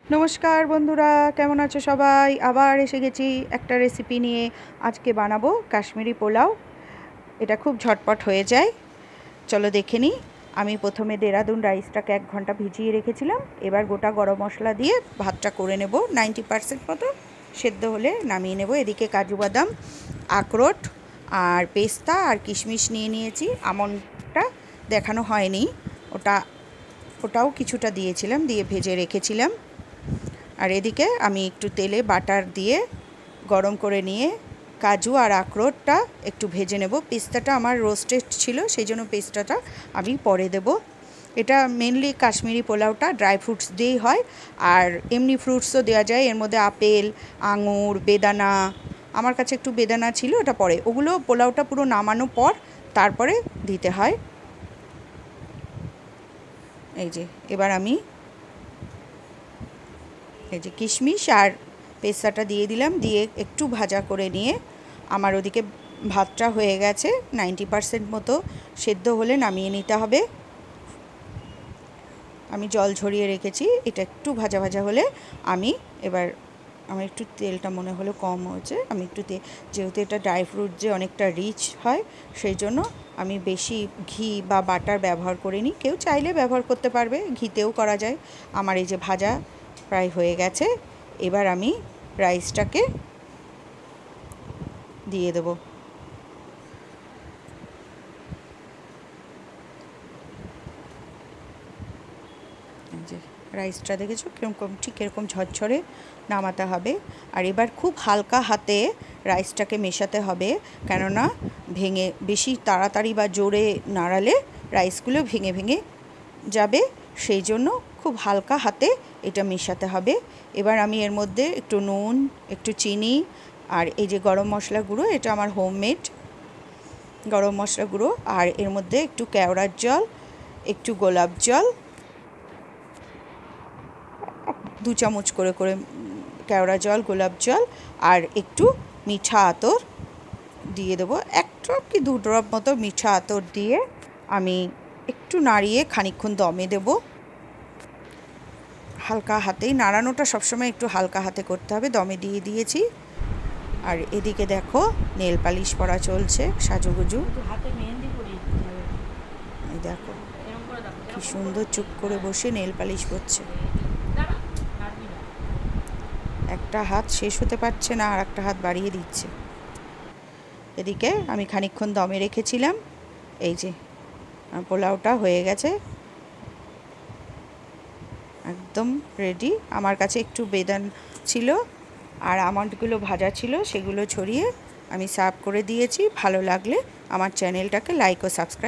नमस्कार बंधुरा केमन आछो सबाई आबार एसे गेছি একটা রেসিপি নিয়ে আজকে বানাবো কাশ্মীরি পোলাও। এটা খুব ঝটপট হয়ে যায়, চলো দেখে নিই। আমি প্রথমে দেরাদুন রাইসটাকে 1 ঘন্টা ভিজিয়ে রেখেছিলাম। এবার গোটা গরম মশলা দিয়ে ভাতটা করে নেব। 90% মতো সেদ্ধ হলে নামিয়ে নেব। এদিকে কাজু বাদাম, আখরোট আর পেস্তা আর কিশমিশ নিয়ে নিয়েছি। আমন্ডটা দেখানো হয়নি, ওটাও কিছুটা দিয়েছিলাম, দিয়ে ভেজে রেখেছিলাম। আর এদিকে আমি একটু তেলে বাটার দিয়ে গরম করে নিয়ে কাজু আর আখরোটটা একটু ভেজে নেব। পেস্তাটা আমার রোস্টেড ছিল, সেই জন্য পেস্তাটা আমি পরে দেব। এটা মেনলি কাশ্মীরি পোলাওটা ড্রাই ফ্রুটস দিয়েই হয়, আর এমনি ফ্রুটসও দেওয়া যায়। এর মধ্যে আপেল, আঙুর, বেদানা, আমার কাছে একটু বেদানা ছিল, ওটা পরে। ওগুলো পোলাওটা পুরো নামানোর পর তারপরে দিতে হয়। এই যে এবার আমি এই যে কিশমিশ আর পেস্তাটা দিয়ে দিলাম, দিয়ে একটু ভাজা করে নিয়ে আমার ওদিকে ভাতটা হয়ে গেছে। 90% মতো সেদ্ধ হলে নামিয়ে নিতে হবে। আমি জল ঝরিয়ে রেখেছি। এটা একটু ভাজা ভাজা হলে আমি এবার আমার একটু তেলটা মনে হলো কম হয়েছে, আমি একটু যেহেতু এটা ড্রাই ফ্রুট যে অনেকটা রিচ হয়, সেই জন্য আমি বেশি ঘি বা বাটার ব্যবহার করিনি। কেউ চাইলে ব্যবহার করতে পারবে, ঘিতেও করা যায়। আমার এই যে ভাজা প্রায় হয়ে গেছে। এবার আমি রাইসটাকে দিয়ে দেব। যে রাইসটা দেখেছো কীরকম, ঠিক এরকম ঝরঝরে নামাতে হবে। আর এবার খুব হালকা হাতে রাইসটাকে মেশাতে হবে, কেননা বেশি তাড়াতাড়ি বা জোরে নাড়ালে রাইসগুলো ভেঙে ভেঙে যাবে, সেই জন্য খুব হালকা হাতে এটা মেশাতে হবে। এবার আমি এর মধ্যে একটু নুন, একটু চিনি আর এই যে গরম মশলা গুঁড়ো, এটা আমার হোমমেড গরম মশলা গুঁড়ো, আর এর মধ্যে একটু কেওড়ার জল, একটু গোলাপ জল, 2 চামচ করে করে কেওড়া জল, গোলাপ জল আর একটু মিঠা আতর দিয়ে দেবো। 1 ড্রপ কি 2 ড্রপ মতো মিঠা আতর দিয়ে আমি একটু নাড়িয়ে খানিকক্ষণ দমে দেব। হালকা হাতেই নাড়ানোটা সবসময় একটু হালকা হাতে করতে হবে। দমে দিয়ে দিয়েছি। আর এদিকে দেখো নেল পালিশ পরা চলছে, সাজুগুজু। এই দেখো কি সুন্দর চুপ করে বসে নেল পালিশ করছে। একটা হাত শেষ হতে পারছে না, আর একটা হাত বাড়িয়ে দিচ্ছে। এদিকে আমি খানিকক্ষণ দমে রেখেছিলাম। এই যে পোলাওটা হয়ে গেছে, একদম রেডি। আমার কাছে একটু বেদানা ছিল আর আমন্ডগুলো ভাজা ছিল, সেগুলো ছড়িয়ে আমি সার্ভ করে দিয়েছি। ভালো লাগলে আমার চ্যানেলটাকে লাইক ও সাবস্ক্রাইব